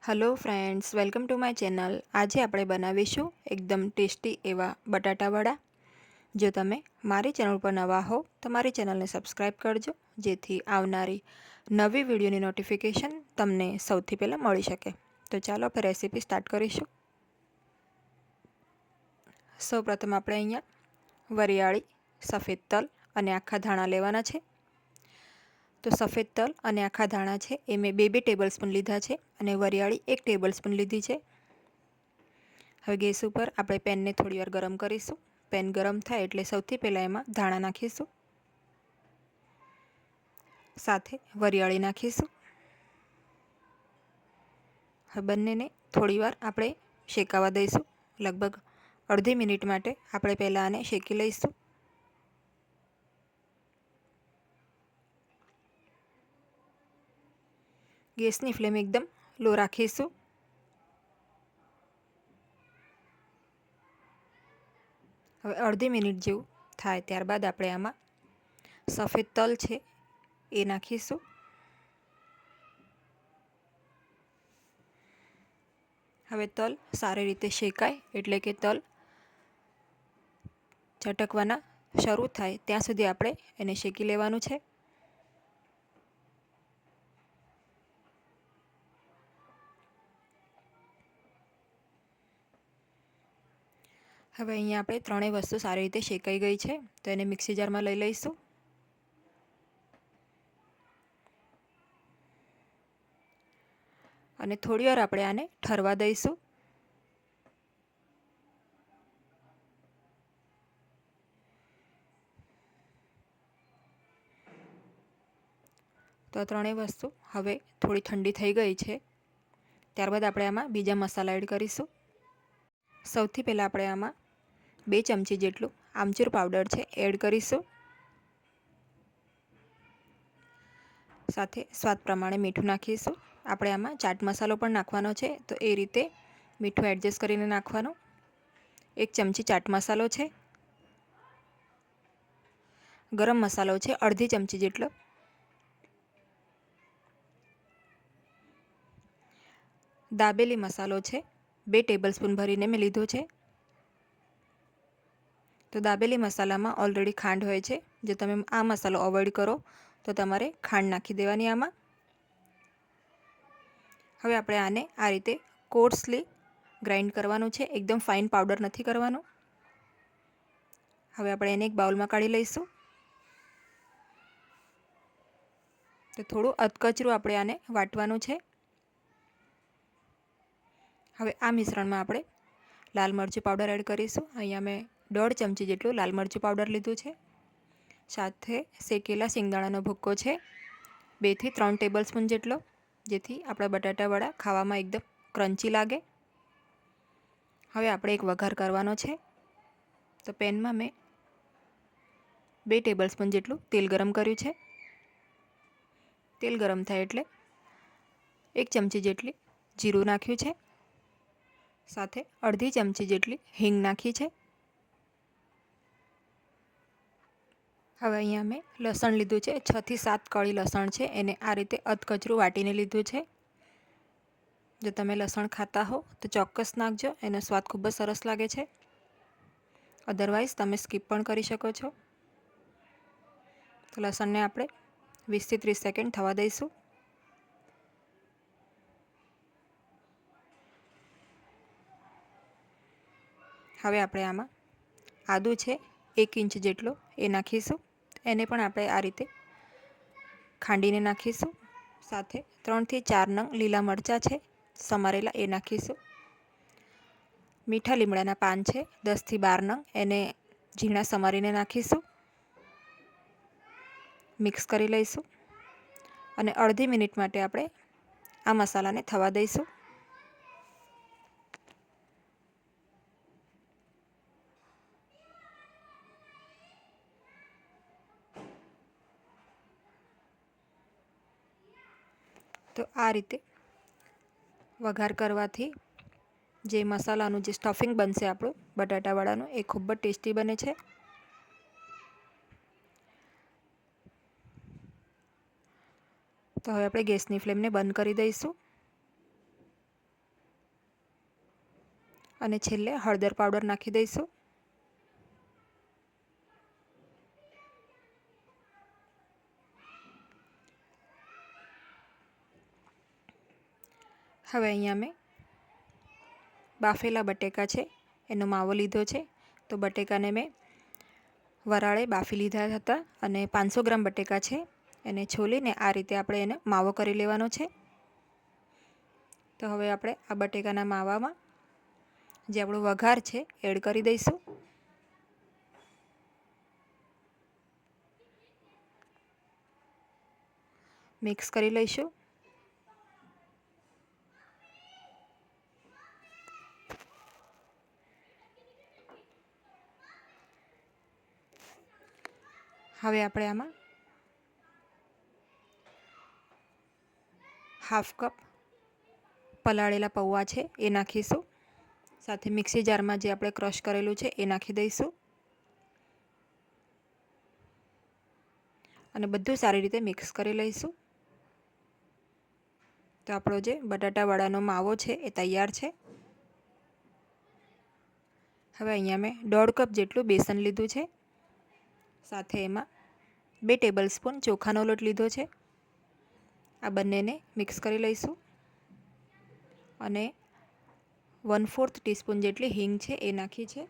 Hello friends, welcome to my channel. आज આપણે બનાવીશું એકદમ ટેસ્ટી એવા બટાટાવડા। જો તમે મારી ચેનલ પર નવા હો તો મારી ચેનલને સબસ્ક્રાઇબ કરજો, જેથી આવનારી નવી વિડીયોની નોટિફિકેશન તમને સૌથી પહેલાં મળી શકે। તો ચાલો આપણે રેસીપી સ્ટાર્ટ કરીશું। સૌપ્રથમ આપણે અહીંયા વરિયાળી, સફેદ તલ અને આખા ધાણા લેવાના છે। तो सफेद तल और आखा धाणा है ए मैं 2 टेबलस्पून लीधा है और वरियाળી 1 टेबलस्पून लीधी है। हवे गैस पर આપણે पेन ने थोड़ी वार गरम करीशुं। पेन गरम थाय एटले सौथी पहेला एमां धाणा नाखीशुं, साथे वरियाળી नाखीशुं। हवे बंनेने थोड़ी वार આપણે शेकावा दईशुं। लगभग अर्धी मिनिट माटे આપણે पहेला आने शेकी लईशुं। गैसनी फ्लेम एकदम लो राखीशुं। हवे अर्धी मिनिट जेवुं थाय त्यारबाद आपणे आमां सफेद तल छे ए नाखीशुं। हवे तल सारी रीते शेकाय एटले के तल चटकवाना शरू थाय त्यां सुधी आपणे एने शेकी लेवानुं छे। हवे अहींया आपणे त्रणेय वस्तु सारी रीते शेकाई गई है, तो एने मिक्सी जार में लई लईशुं। अने थोड़ी वार आपणे आने ठरवा दईशुं। तो त्रणेय वस्तु हवे थोड़ी ठंडी थई गई है। त्यारबाद आपणे आमां बीजा मसाला एड करीशुं। सौथी पहेला आपणे आमां 2 चमची जेटલું आमचूर पाउडर है एड करीशुं। साथे स्वाद प्रमाणे मीठुं नाखीशुं। आपणे आमां चाट मसालो पण नाखवानो छे, तो ए रीते मीठुं एडजस्ट करीने नाखवानुं। 1 चमची चाट मसालो है, गरम मसालो है अर्धी चमची जेटलो, दाबेली मसालो है 2 टेबलस्पून भरीने मैं लीधो है। तो दाबेली मसाला में ऑलरेडी खांड होय छे। जो तमे आ मसालो अवॉइड करो तो तमारे खांड नाखी देवानी आमां। हवे आपणे आने आ रीते कोर्सली ग्राइंड करवानुं छे, एकदम फाइन पाउडर नहीं करवानुं। हवे आपणे एने एक बाउल में काढी लईशुं। तो थोड़ुं अधकचरू आपणे आने वाटवानुं छे। हवे आ मिश्रण में आपणे लाल मरचुं पाउडर एड करीशुं। अहींया मैं 1.5 चमची जेटલું लाल मरचुं पाउडर लीधुं छे। साथे शेकेला सिंगदाणानो भूक्को छे 2 થી 3 टेबलस्पून जेटलो, जेथी आपणा बटाटावड़ा खावामां एकदम क्रंची लागे। हवे आपणे एक वघार करवानो छे। तो पेन में मैं 2 टेबलस्पून जेटલું तेल गरम कर्युं छे। तेल गरम थाय एटले 1 चमची जेटली जीरुं नाख्युं छे। साथे अर्धी चमची जेटली हींग नाखी है। हवे अहींया मैं लसण लीधुं छे 6 થી 7 कળી लसण है, एने आ रीते अधकचरू वाटीने लीधुं छे। जो तमे लसण खाता हो तो चौक्कस नाखजो, एनो स्वाद खूब ज सरस लागे छे। अदरवाइज तमे स्कीप पण करी शको छो। तो लसण ने आपणे 20 થી 30 सेकंड थवा दईशुं। हवे आपणे आमां आदू है 1 इंच जेटलो ए नाखीशुं। एने पण आपणे आ रीते खांडीने नाखीशुं। साथे 3 થી 4 नंग लीला मरचा है समारेला ए नाखीशुं। मीठा લીમડાના पान है 10 થી 12 नंग, एने झीणा समारीने नाखीशुं। मिक्स करी लईशुं अने अर्धी मिनिट माटे आपणे आ मसालाने थवा दईशुं। तो आ रीते वघार करवाथी जे मसालानुं जे स्टफिंग बनशे आपणुं बटाटावड़ानुं ए खूब ज टेस्टी बने छे। तो हवे आपणे गैसनी फ्लेम ने बंद करी दईशुं। અને છેલ્લે હળદર પાવડર નાખી દઈશું. હવે અહીંયા મેં બાફેલા બટેકા છે એનો માવો લીધો છે. તો બટેકાને મેં વરાળે બાફી લીધા હતા અને 500 ગ્રામ બટેકા છે એને છોલીને આ રીતે આપણે એને માવો કરી લેવાનો છે. તો હવે આપણે આ બટેકાના માવામાં જે આપણો વઘાર છે એડ કરી દઈશું. મિક્સ કરી લઈશું. હવે આપણે આમાં હાફ કપ પલાળેલા પૌવા છે એ નાખીશું. સાથે મિક્સી જારમાં જે આપણે ક્રશ કરેલું છે એ નાખી દઈશું અને બધું સારી રીતે મિક્સ કરી લઈશું. તો આપણો જે બટાટાવાળાનો માવો છે એ તૈયાર છે. હવે અહીંયા મેં 1.5 કપ જેટલું બેસન લીધું છે. સાથે એમાં 2 ટેબલસ્પૂન ચોખાનો લોટ લીધો છે. આ બંનેને મિક્સ કરી લઈશું અને 1/4 ટીસ્પૂન જેટલી હિંગ છે એ નાખી છે.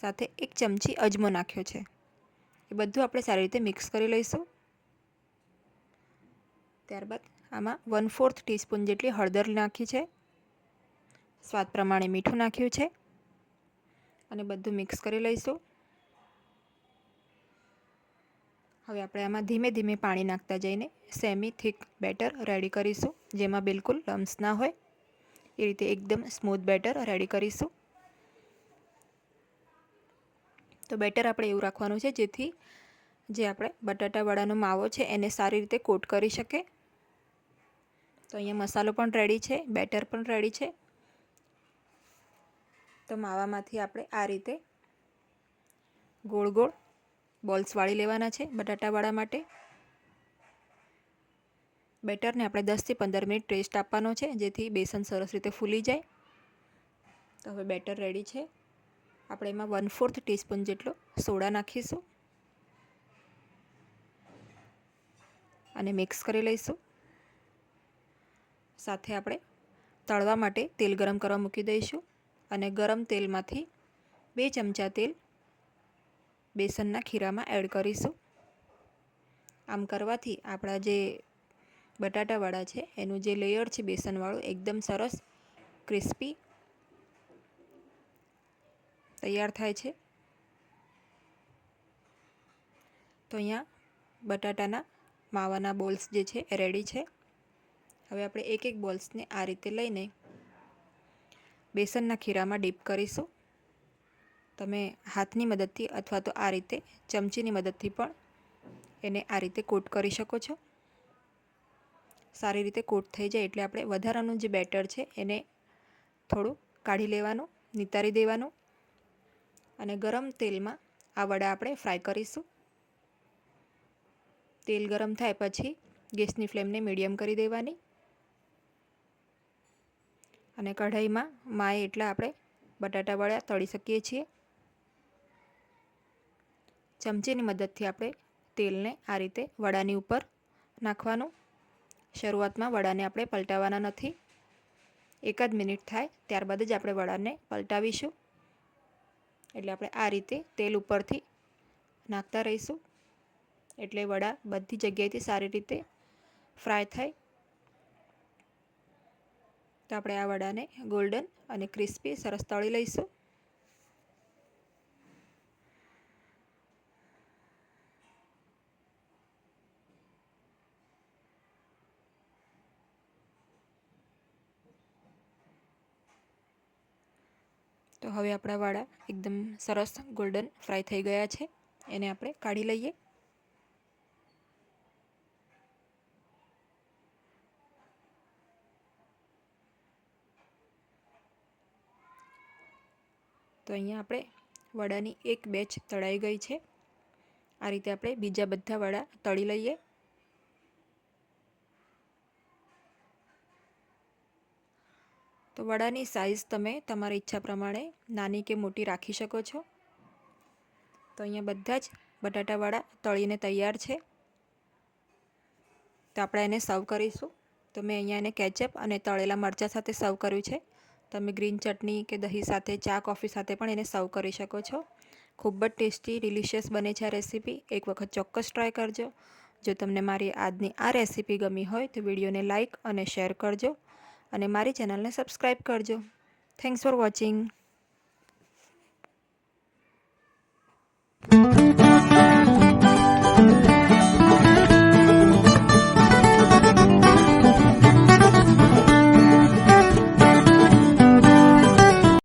સાથે 1 ચમચી અજમો નાખ્યો છે. એ બધું આપણે સારી રીતે મિક્સ કરી લઈશું. ત્યારબાદ આમાં 1/4 ટીસ્પૂન જેટલી હળદર નાખી છે. સ્વાદ પ્રમાણે મીઠું નાખ્યું છે અને બધું મિક્સ કરી લઈશું. હવે આપણે આમાં ધીમે ધીમે પાણી નાખતા જઈને સેમી થીક બેટર રેડી કરીશું, જેમાં બિલકુલ લમ્સ ના હોય એ રીતે એકદમ સ્મૂથ બેટર રેડી કરીશું. તો બેટર આપણે એવું રાખવાનું છે જેથી જે આપણે બટાટાવાળાનો માવો છે એને સારી રીતે કોટ કરી શકે. તો અહીંયા મસાલો પણ રેડી છે, બેટર પણ રેડી છે. તો માવામાંથી આપણે આ રીતે ગોળ ગોળ બોલ્સ વાળી લેવાના છે બટાટાવાળા માટે. બેટરને આપણે 10 થી 15 મિનિટ રેસ્ટ આપવાનો છે જેથી બેસન સરસ રીતે ફૂલી જાય. તો હવે બેટર રેડી છે. આપણે એમાં 1/4 ટીસ્પૂન જેટલો સોડા નાખીશું અને મિક્સ કરી લઈશું. સાથે આપણે તળવા માટે તેલ ગરમ કરવા મૂકી દઈશું અને ગરમ તેલમાંથી 2 ચમચા તેલ બેસનના ખીરામાં એડ કરીશું. આમ કરવાથી આપણા જે બટાટાવાળા છે એનું જે લેયર છે બેસનવાળું એકદમ સરસ ક્રિસ્પી તૈયાર થાય છે. તો અહીંયા બટાટાના માવાના બોલ્સ જે છે એ રેડી છે. હવે આપણે એક એક બોલ્સને આ રીતે લઈને બેસનના ખીરામાં ડીપ કરીશું. તમે હાથની મદદથી અથવા તો આ રીતે ચમચીની મદદથી પણ એને આ રીતે કોટ કરી શકો છો. સારી રીતે કોટ થઈ જાય એટલે આપણે વધારાનું જે બેટર છે એને થોડું કાઢી લેવાનું, નિતારી દેવાનું અને ગરમ તેલમાં આ વડા આપણે ફ્રાય કરીશું. તેલ ગરમ થાય પછી ગેસની ફ્લેમને મીડિયમ કરી દેવાની અને કઢાઈમાં માએ એટલા આપણે બટાટાવડા તળી શકીએ છીએ. ચમચીની મદદથી આપણે તેલને આ રીતે વડાની ઉપર નાખવાનું. શરૂઆતમાં વડાને આપણે પલટાવવાના નથી. 1 જ મિનિટ થાય ત્યારબાદ જ આપણે વડાને પલટાવીશું. એટલે આપણે આ રીતે તેલ ઉપરથી નાખતા રહીશું એટલે વડા બધી જગ્યાએથી સારી રીતે ફ્રાય થાય. તો આપણે આ વડાને ગોલ્ડન અને ક્રિસ્પી સરસ તળી લઈશું. તો હવે આપણા વડા એકદમ સરસ ગોલ્ડન ફ્રાય થઈ ગયા છે. એને આપણે કાઢી લઈએ. તો અહીંયા આપણે વડાની એક બેચ તળાઈ ગઈ છે. આ રીતે આપણે બીજા બધા વડા તળી લઈએ. તો વડાની સાઇઝ તમે તમારી ઈચ્છા પ્રમાણે નાની કે મોટી રાખી શકો છો. તો અહીંયા બધા જ બટાટા વડા તળીને તૈયાર છે. તો આપણે એને સર્વ કરીશું. તો મેં અહીંયા એને કેચઅપ અને તળેલા મરચાં સાથે સર્વ કર્યું છે. તમે ગ્રીન ચટણી કે દહીં સાથે, ચા કોફી સાથે પણ એને સર્વ કરી શકો છો. ખૂબ જ ટેસ્ટી ડિલિશિયસ બને છે આ રેસીપી. એક વખત ચોક્કસ ટ્રાય કરજો. જો તમને મારી આજની આ રેસીપી ગમી હોય તો વિડીયોને લાઇક અને શેર કરજો અને મારી ચેનલને સબસ્ક્રાઈબ કરજો. Thanks for watching.